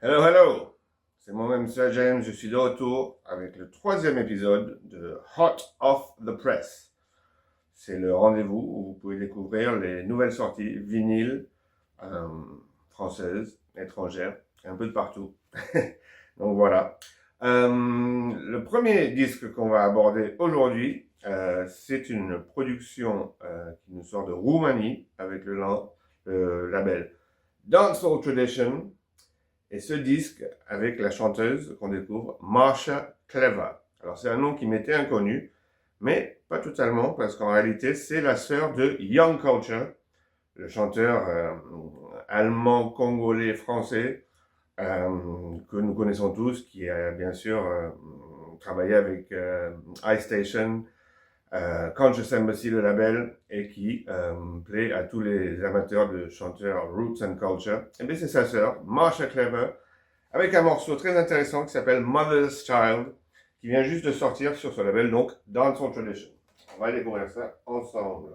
Hello, hello! C'est moi-même Sir James, je suis de retour avec le troisième épisode de Hot Off the Press. C'est le rendez-vous où vous pouvez découvrir les nouvelles sorties vinyles, françaises, étrangères, un peu de partout. Donc voilà. Le premier disque qu'on va aborder aujourd'hui, c'est une production qui nous sort de Roumanie avec le label Dancehall Tradition. Et ce disque, avec la chanteuse qu'on découvre, Marsha Clever. Alors c'est un nom qui m'était inconnu, mais pas totalement, parce qu'en réalité, c'est la sœur de Young Culture, le chanteur allemand, congolais, français, que nous connaissons tous, qui a bien sûr travaillé avec iStation, Conscious Embassy, le label, et qui plaît à tous les amateurs de chanteurs Roots and Culture. Et bien c'est sa sœur, Marsha Clever, avec un morceau très intéressant qui s'appelle Mother's Child, qui vient juste de sortir sur ce label, donc Dancehall Tradition. On va découvrir ça ensemble.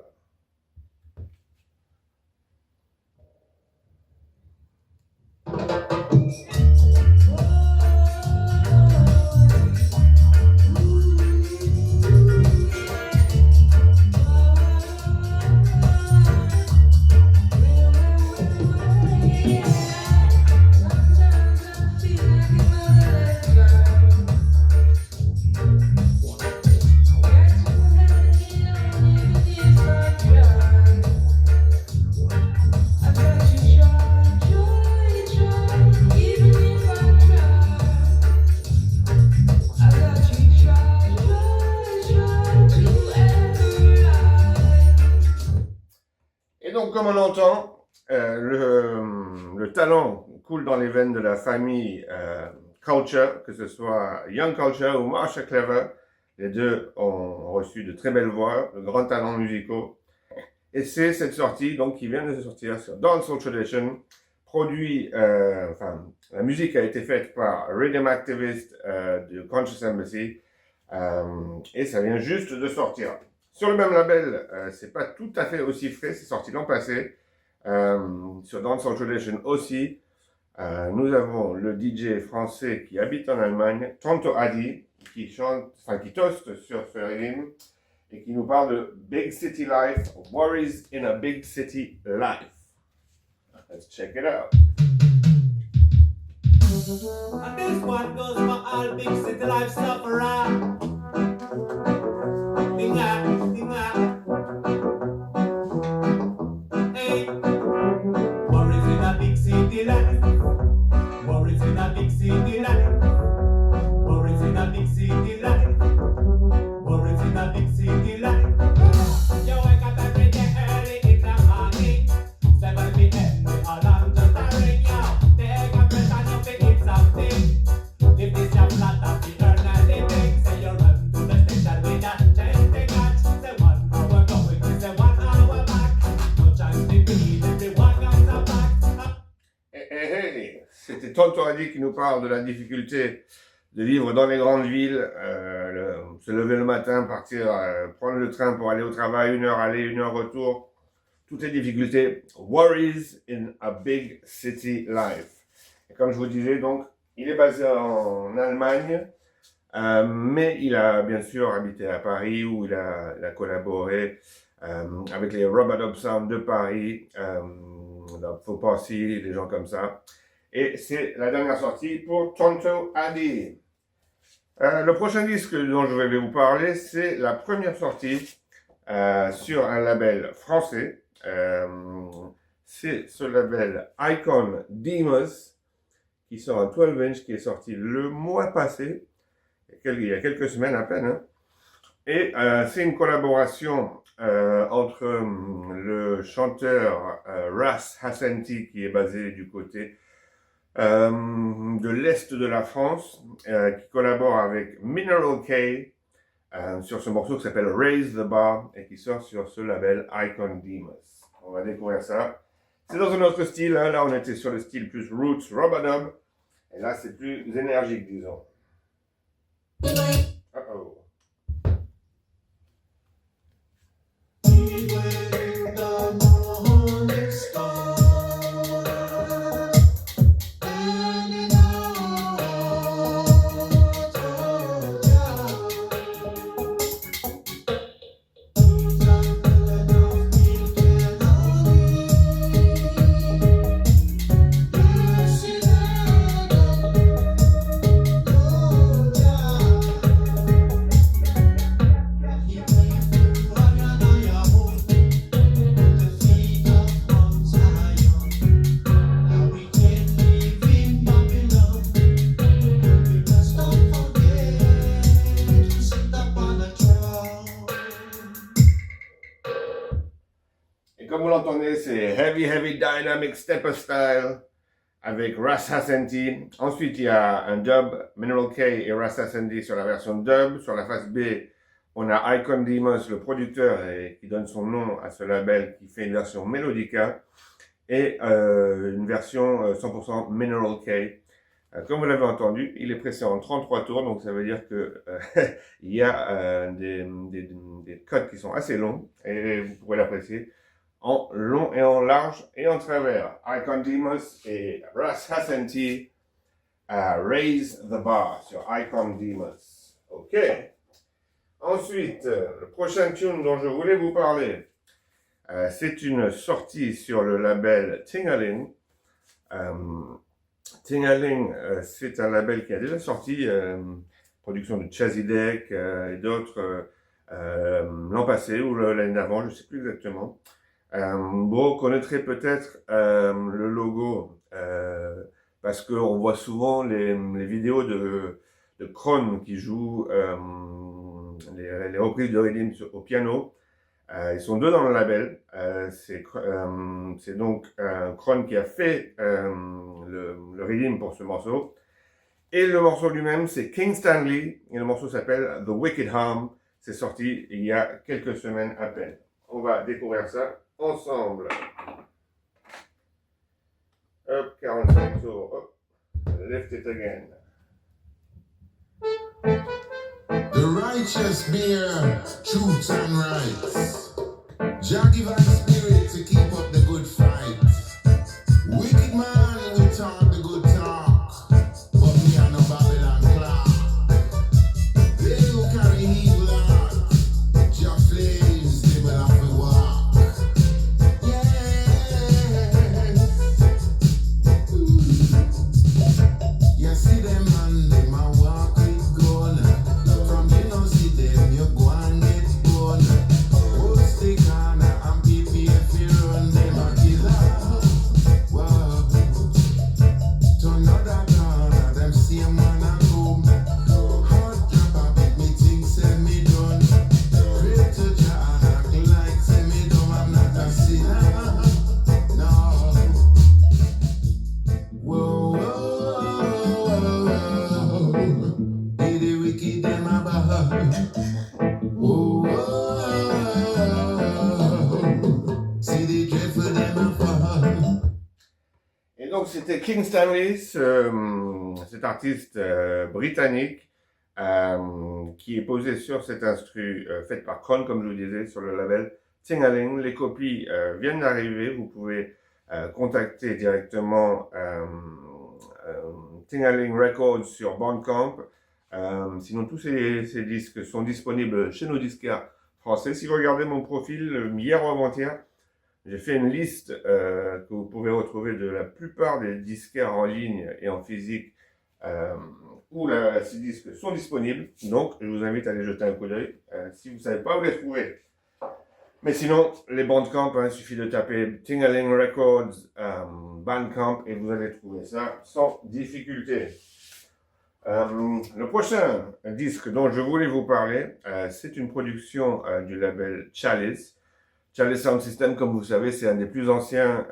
Et donc, comme on entend, le talent coule dans les veines de la famille Culture, que ce soit Young Culture ou Marsha Clever. Les deux ont reçu de très belles voix, de grands talents musicaux. Et c'est cette sortie donc qui vient de se sortir sur Dancehall Tradition, produit, la musique a été faite par Rhythm Activist de Conscious Embassy, et ça vient juste de sortir. Sur le même label, c'est pas tout à fait aussi frais, c'est sorti l'an passé, sur Dancehall Tradition aussi. Nous avons le DJ français qui habite en Allemagne, Tonto Adi, qui toast sur ce rythme et qui nous parle de Big City Life, Worries in a Big City Life. Let's check it out. And this one goes for all big city life sufferer. Hey, worries in a big city life. Worries in a big city life. Worries in a big city life. Worries in a big city life. You wake up every day early in the morning. 7 p.m. the alarm just ring out. Take a breath and you pick something. If this your flat up the earn a living, say you run to the station with that change they catch. Say 1 hour going, say 1 hour back. No chance to beat, everyone got a back. Hey. C'était Tonto Adi qui nous parle de la difficulté de vivre dans les grandes villes, se lever le matin, partir, prendre le train pour aller au travail, 1 heure aller, 1 heure retour. Toutes les difficultés, worries in a big city life. Et comme je vous disais, donc, il est basé en Allemagne, mais il a bien sûr habité à Paris où il a collaboré avec les Rubber Dub Sound de Paris, Faux Party, des gens comme ça. Et c'est la dernière sortie pour Tonto Adi. Le prochain disque dont je vais vous parler, c'est la première sortie sur un label français. C'est ce label Icon Demos qui sort un 12 inch qui est sorti le mois passé, il y a quelques semaines à peine. Hein. Et c'est une collaboration entre le chanteur Ras Hassenti qui est basé du côté de l'Est de la France, qui collabore avec Mineral K sur ce morceau qui s'appelle Raise the Bar et qui sort sur ce label Icon Demos. On va découvrir ça. C'est dans un autre style, hein. Là on était sur le style plus Roots, Rubber Dub, et là c'est plus énergique disons. Uh-oh. Burning Very Dynamic Stepper Style avec Ras Hassanti. Ensuite, il y a un dub, Mineral K et Ras Hassanti sur la version dub. Sur la face B, on a Icon Demos, le producteur qui donne son nom à ce label, qui fait une version Melodica et une version 100% Mineral K. Comme vous l'avez entendu, il est pressé en 33 tours, donc ça veut dire que il y a des cuts qui sont assez longs et vous pourrez l'apprécier en long et en large et en travers. Icon Demos et Ras Hassanti Raise the Bar sur Icon Demos. Ok. Ensuite, le prochain tune dont je voulais vous parler, c'est une sortie sur le label Ting-a-ling. Ting-a-ling, c'est un label qui a déjà sorti production de Chazidek et d'autres l'an passé ou l'année d'avant, je ne sais plus exactement. Vous connaîtrez peut-être le logo parce qu'on voit souvent les vidéos de Kron qui joue les reprises de rhythm au piano. Ils sont deux dans le label. C'est donc Kron qui a fait le rhythm pour ce morceau. Et le morceau lui-même, c'est King Stanley. Et le morceau s'appelle The Wicked Harm. C'est sorti il y a quelques semaines à peine. On va découvrir ça ensemble. Hop, 45 tours. Hop, lift it again. The righteous bear truth and rights. Jah give us spirit to keep up the good fight. Wicked man, we talk the good talk, but me and no Babylon clock. They who carry evil heart, Jah flames, they will have to walk. You see them man, them a walk with gun. From you know see them, you go and get born. What's the corner and people if you run them a killer. Wow. To another corner, them same man a come. Hot drop a bit, me think say me done. Pray to Jah and act like say me dumb, I'm not a sinner. No. Whoa, whoa, whoa, whoa. Hey, the wicked them a bad. Whoa, whoa. See the dreadful them a fall. Et donc c'était King Stanley, cet artiste britannique qui est posé sur cet instru fait par Kron, comme je vous disais, sur le label Ting-a-ling. Les copies viennent d'arriver, vous pouvez contacter directement Ting-a-ling Records sur Bandcamp. Sinon tous ces disques sont disponibles chez nos disquaires français. Si vous regardez mon profil hier ou avant-hier, j'ai fait une liste que vous pouvez retrouver de la plupart des disquaires en ligne et en physique où ces disques sont disponibles. Donc, je vous invite à aller jeter un coup d'œil si vous ne savez pas où les trouver. Mais sinon, les Bandcamp, il suffit de taper Ting-a-ling Records Bandcamp et vous allez trouver ça sans difficulté. Le prochain disque dont je voulais vous parler, c'est une production du label Chalice. Chalice Sound System, comme vous savez, c'est un des plus anciens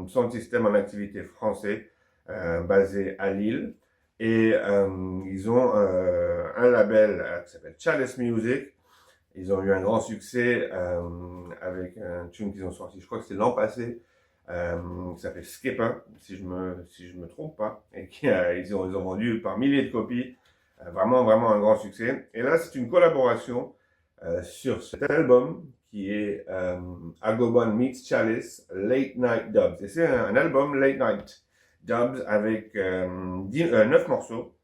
sound systems en activité français, basé à Lille. Et ils ont un label qui s'appelle Chalice Music. Ils ont eu un grand succès avec un tune qu'ils ont sorti, je crois que c'était l'an passé, qui s'appelle Skipper, si je me trompe pas. Et ils ont vendu par milliers de copies. Vraiment un grand succès. Et là, c'est une collaboration sur cet album qui est Agobon Meets Chalice Late Night Dubs. Et c'est un album Late Night Dubs avec 9 morceaux.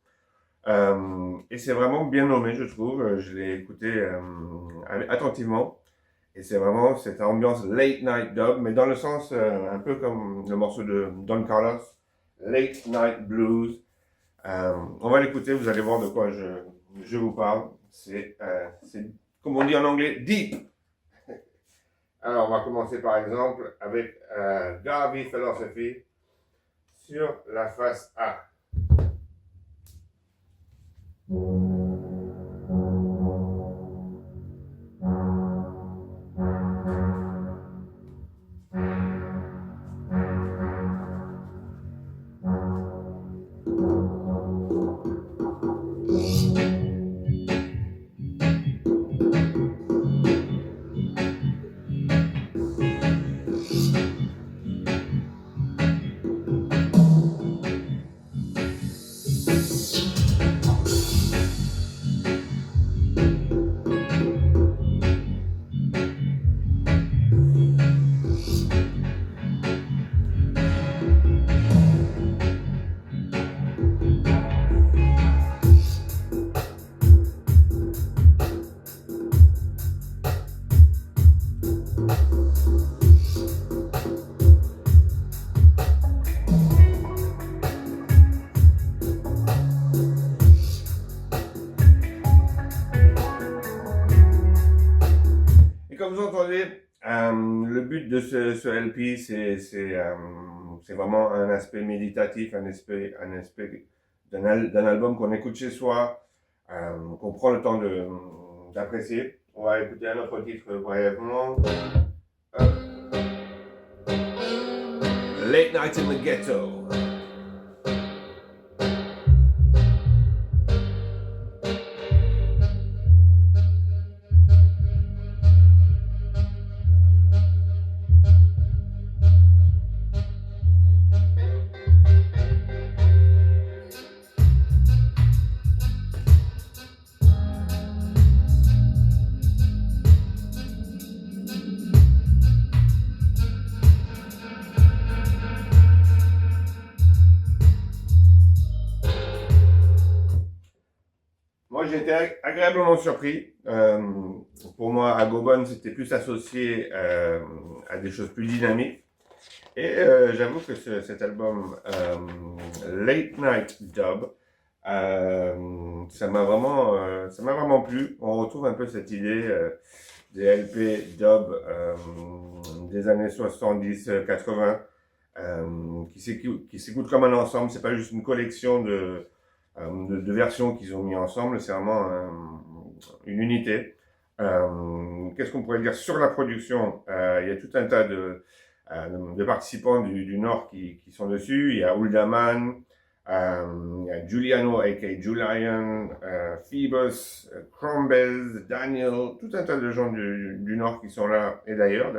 Et c'est vraiment bien nommé, je trouve. Je l'ai écouté attentivement. Et c'est vraiment cette ambiance Late Night Dub, mais dans le sens un peu comme le morceau de Don Carlos, Late Night Blues. On va l'écouter, vous allez voir de quoi je vous parle. C'est comme on dit en anglais, deep. Alors, on va commencer par exemple avec Garvey Philosophy sur la face A. but de ce LP, c'est vraiment un aspect méditatif, un aspect d'un album qu'on écoute chez soi, qu'on prend le temps d'apprécier. On va écouter un autre titre brièvement. Late Night in the Ghetto. Moi, j'ai été agréablement surpris. Pour moi, Agobon, c'était plus associé à des choses plus dynamiques. Et j'avoue que cet album, Late Night Dub, ça m'a vraiment plu. On retrouve un peu cette idée des LP dub des années 70-80 qui s'écoute comme un ensemble. C'est pas juste une collection de versions qu'ils ont mis ensemble, c'est vraiment une unité. Qu'est-ce qu'on pourrait dire sur la production? Il y a tout un tas de participants du Nord qui sont dessus. Il y a Uldaman, il y a Giuliano aka Julian, Phoebus, Crombez, Daniel, tout un tas de gens du Nord qui sont là et d'ailleurs.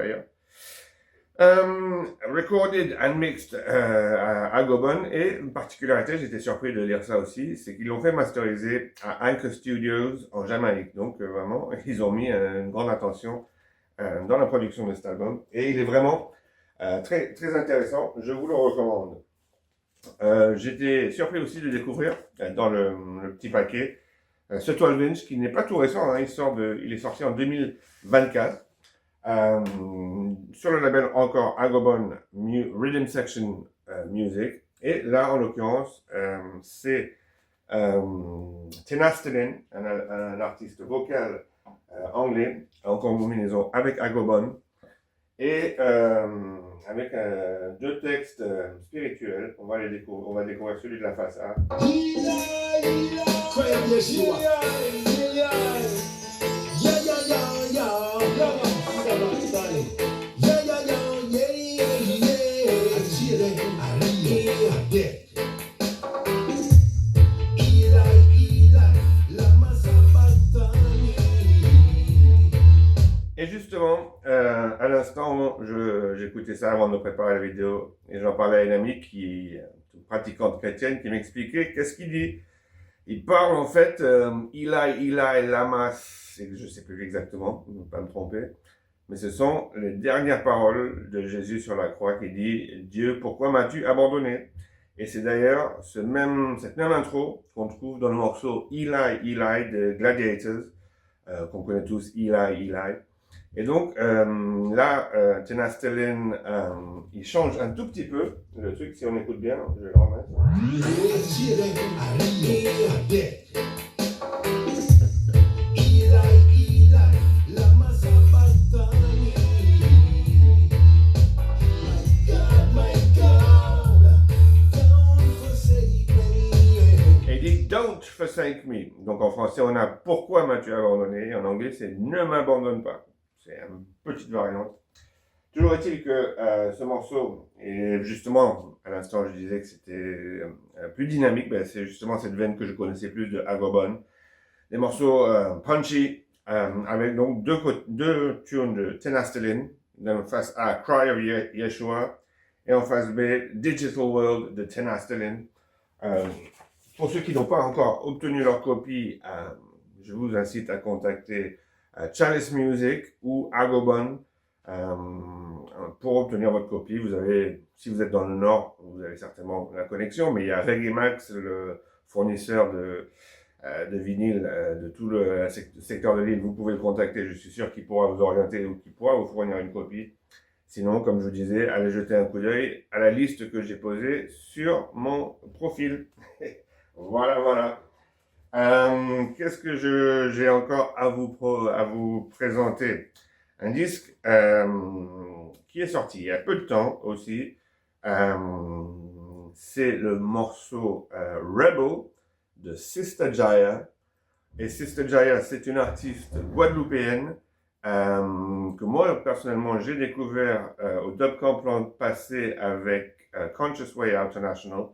Recorded and mixed à Agobon, et une particularité, j'étais surpris de lire ça aussi, c'est qu'ils l'ont fait masteriser à Anchor Studios en Jamaïque. Donc vraiment, ils ont mis une grande attention dans la production de cet album, et il est vraiment très, très intéressant. Je vous le recommande. J'étais surpris aussi de découvrir dans le petit paquet ce 12 inch qui n'est pas tout récent, hein, il est sorti en 2024. Sur le label encore Agobon Rhythm Section Music, et là en l'occurrence c'est Tenastelin, un artiste vocal anglais en combinaison avec Agobon, et avec deux textes spirituels. On va découvrir celui de la face A. Et justement, à l'instant, j'écoutais ça avant de préparer la vidéo, et j'en parlais à une amie qui est pratiquante chrétienne, qui m'expliquait qu'est-ce qu'il dit. Il parle en fait Eli Lamas, je ne sais plus exactement, ne pas me tromper, mais ce sont les dernières paroles de Jésus sur la croix qui dit « Dieu, pourquoi m'as-tu abandonné ?» Et c'est d'ailleurs cette même intro qu'on trouve dans le morceau Eli de Gladiators, qu'on connaît tous, Eli. Et donc là, Tenastelin, il change un tout petit peu le truc. Si on écoute bien, je vais le remettre. Et il dit Don't forsake me. Donc en français, on a Pourquoi m'as-tu abandonné? En anglais, c'est Ne m'abandonne pas. C'est une petite variante. Toujours est-il que ce morceau, et justement, à l'instant, je disais que c'était plus dynamique, ben, c'est justement cette veine que je connaissais plus de Agobon. Des morceaux punchy, avec donc deux tunes de Tenastelin, en face A, Cry of Yeshua, et en face B, Digital World de Tenastelin. Pour ceux qui n'ont pas encore obtenu leur copie, je vous incite à contacter Chalice Music ou Agobon pour obtenir votre copie. Vous avez, si vous êtes dans le Nord, vous avez certainement la connexion, mais il y a Reggae Max, le fournisseur de vinyle de tout le secteur de l'île. Vous pouvez le contacter, je suis sûr qu'il pourra vous orienter ou qu'il pourra vous fournir une copie. Sinon, comme je vous disais, allez jeter un coup d'œil à la liste que j'ai posée sur mon profil. Voilà. Qu'est-ce que j'ai encore à vous présenter? Un disque qui est sorti il y a peu de temps aussi. C'est le morceau Rebel de Sister Jaya. Et Sister Jaya, c'est une artiste guadeloupéenne que moi, personnellement, j'ai découvert au Dub Camp l'an passé avec Conscious Way International.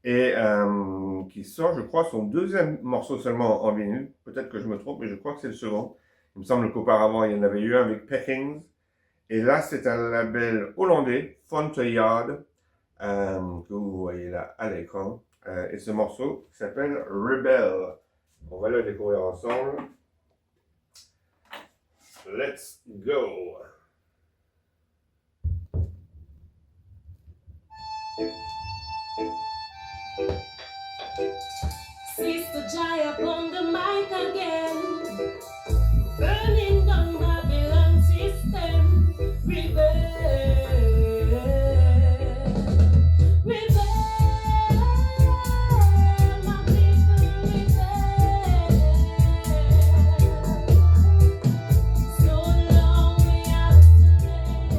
Et qui sort, je crois, son deuxième morceau seulement en vinyle. Peut-être que je me trompe, mais je crois que c'est le second. Il me semble qu'auparavant, il y en avait eu un avec Peckings. Et là, c'est un label hollandais, Fonteyard, que vous voyez là à l'écran. Et ce morceau s'appelle Rebel. On va le découvrir ensemble. Let's go! Sister Jaya on the mic again, burning down Babylon system. Rebel, rebel, my people rebel. So long we have slain,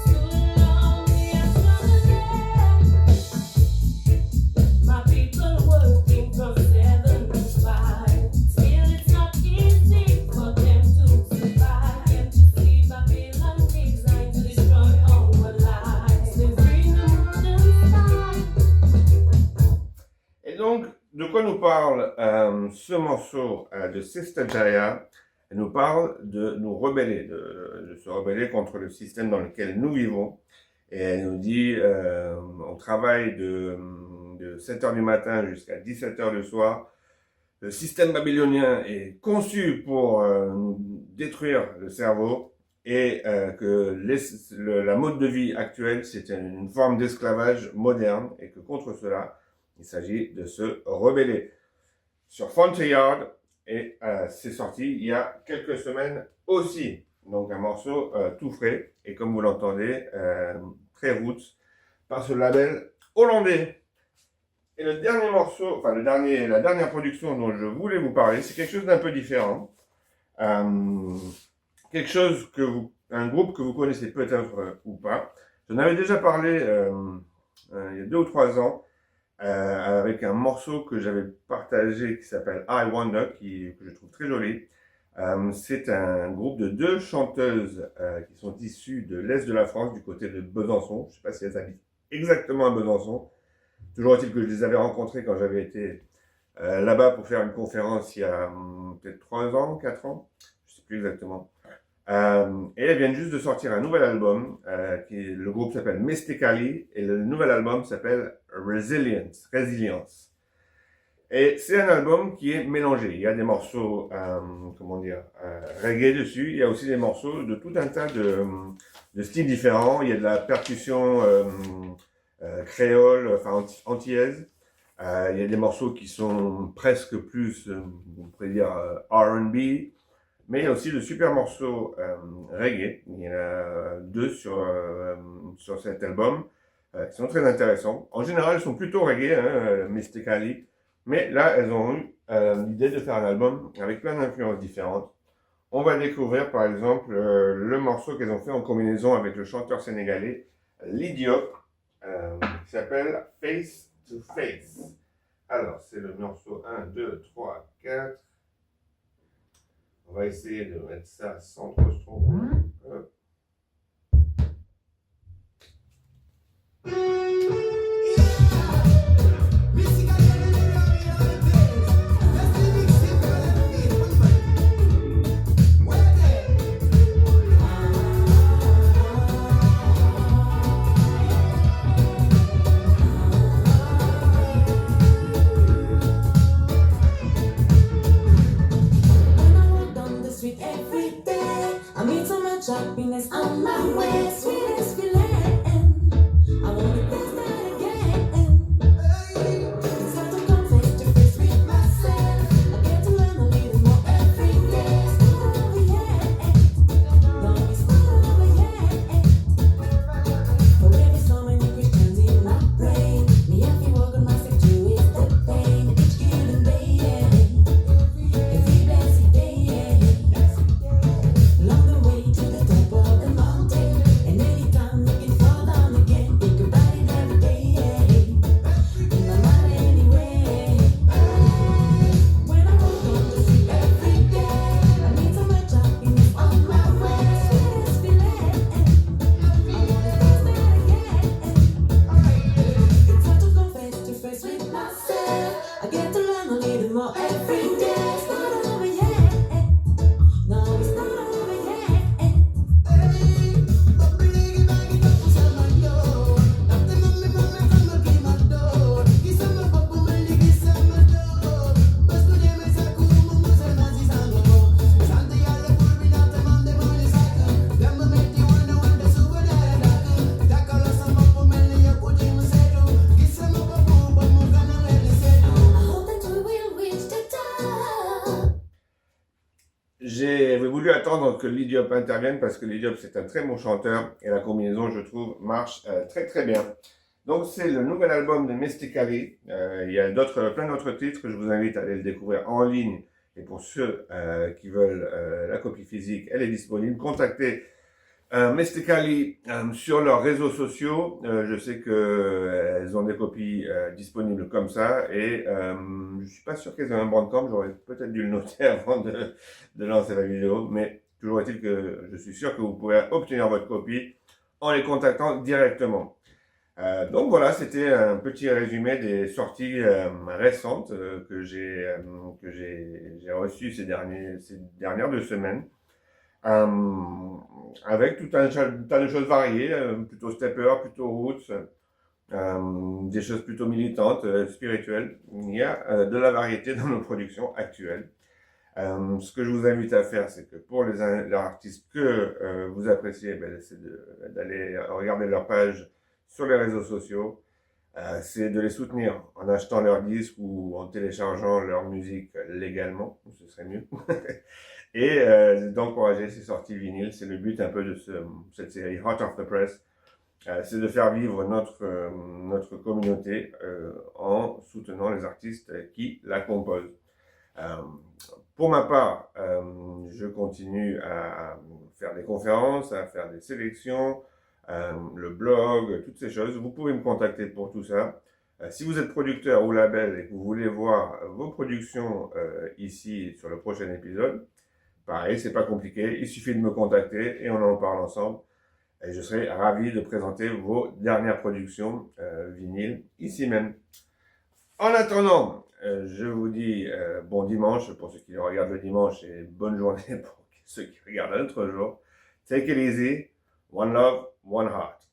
so long we have struggled. My people working from 7 to 5. Still it's not easy for them to survive. Can't you see Babylon designed to destroy our lives? They bring the modern style. Et donc, de quoi nous parle ce morceau de Sister Jaya? Elle nous parle de nous rebeller, de se rebeller contre le système dans lequel nous vivons. Et elle nous dit, on travaille de 7h du matin jusqu'à 17h le soir. Le système babylonien est conçu pour nous détruire le cerveau et que la mode de vie actuelle, c'est une forme d'esclavage moderne et que contre cela, il s'agit de se rebeller. Sur Fonteyard, et c'est sorti il y a quelques semaines aussi. Donc un morceau tout frais et comme vous l'entendez, très roots par ce label hollandais. Et le dernier morceau, enfin la dernière production dont je voulais vous parler, c'est quelque chose d'un peu différent. Quelque chose un groupe que vous connaissez peut-être ou pas. J'en avais déjà parlé il y a 2 ou 3 ans avec un morceau que j'avais partagé qui s'appelle I Wonder, que je trouve très joli. C'est un groupe de 2 chanteuses qui sont issues de l'Est de la France, du côté de Besançon. Je ne sais pas si elles habitent exactement à Besançon. Toujours est-il que je les avais rencontrées quand j'avais été là-bas pour faire une conférence il y a peut-être 3 ans, 4 ans, je ne sais plus exactement. Et elles viennent juste de sortir un nouvel album, le groupe s'appelle Mystically, et le nouvel album s'appelle Resilience. Et c'est un album qui est mélangé. Il y a des morceaux, reggae dessus. Il y a aussi des morceaux de tout un tas de styles différents. Il y a de la percussion créole, enfin antillaise. Il y a des morceaux qui sont presque plus, on pourrait dire, R&B. Mais il y a aussi de super morceaux reggae. Il y en a 2 sur cet album qui sont très intéressants. En général, ils sont plutôt reggae, Mystically. Mais là, elles ont eu l'idée de faire un album avec plein d'influences différentes. On va découvrir par exemple le morceau qu'elles ont fait en combinaison avec le chanteur sénégalais L'idiot, qui s'appelle Face to Face. Alors, c'est le morceau 1, 2, 3, 4. On va essayer de mettre ça sans trop se tromper. Hop. attendre que L'idiop intervienne parce que L'idiop c'est un très bon chanteur et la combinaison, je trouve, marche très très bien. Donc c'est le nouvel album de Mystically. Il y a plein d'autres titres. Je vous invite à aller le découvrir en ligne. Et pour ceux qui veulent la copie physique, elle est disponible. Contactez Mystically sur leurs réseaux sociaux. Je sais que elles ont des copies disponibles comme ça et je suis pas sûr qu'elles aient un Bandcamp. J'aurais peut-être dû le noter avant de lancer la vidéo, mais toujours est-il que je suis sûr que vous pouvez obtenir votre copie en les contactant directement. Donc voilà, c'était un petit résumé des sorties récentes que j'ai reçues ces dernières 2 semaines, avec tout un tas de choses variées, plutôt stepper, plutôt roots, des choses plutôt militantes, spirituelles. Il y a de la variété dans nos productions actuelles. Ce que je vous invite à faire, c'est que pour les artistes que vous appréciez, c'est d'aller regarder leur page sur les réseaux sociaux, c'est de les soutenir en achetant leurs disques ou en téléchargeant leur musique légalement, ce serait mieux, et d'encourager ces sorties vinyles. C'est le but un peu de cette série Hot Off the Press, c'est de faire vivre notre communauté en soutenant les artistes qui la composent. Pour ma part, je continue à faire des conférences, à faire des sélections, le blog, toutes ces choses. Vous pouvez me contacter pour tout ça. Si vous êtes producteur ou label et que vous voulez voir vos productions ici sur le prochain épisode, pareil, c'est pas compliqué. Il suffit de me contacter et on en parle ensemble. Et je serai ravi de présenter vos dernières productions vinyles ici même. En attendant, je vous dis bon dimanche pour ceux qui le regardent le dimanche et bonne journée pour ceux qui regardent un autre jour. Take it easy. One love, one heart.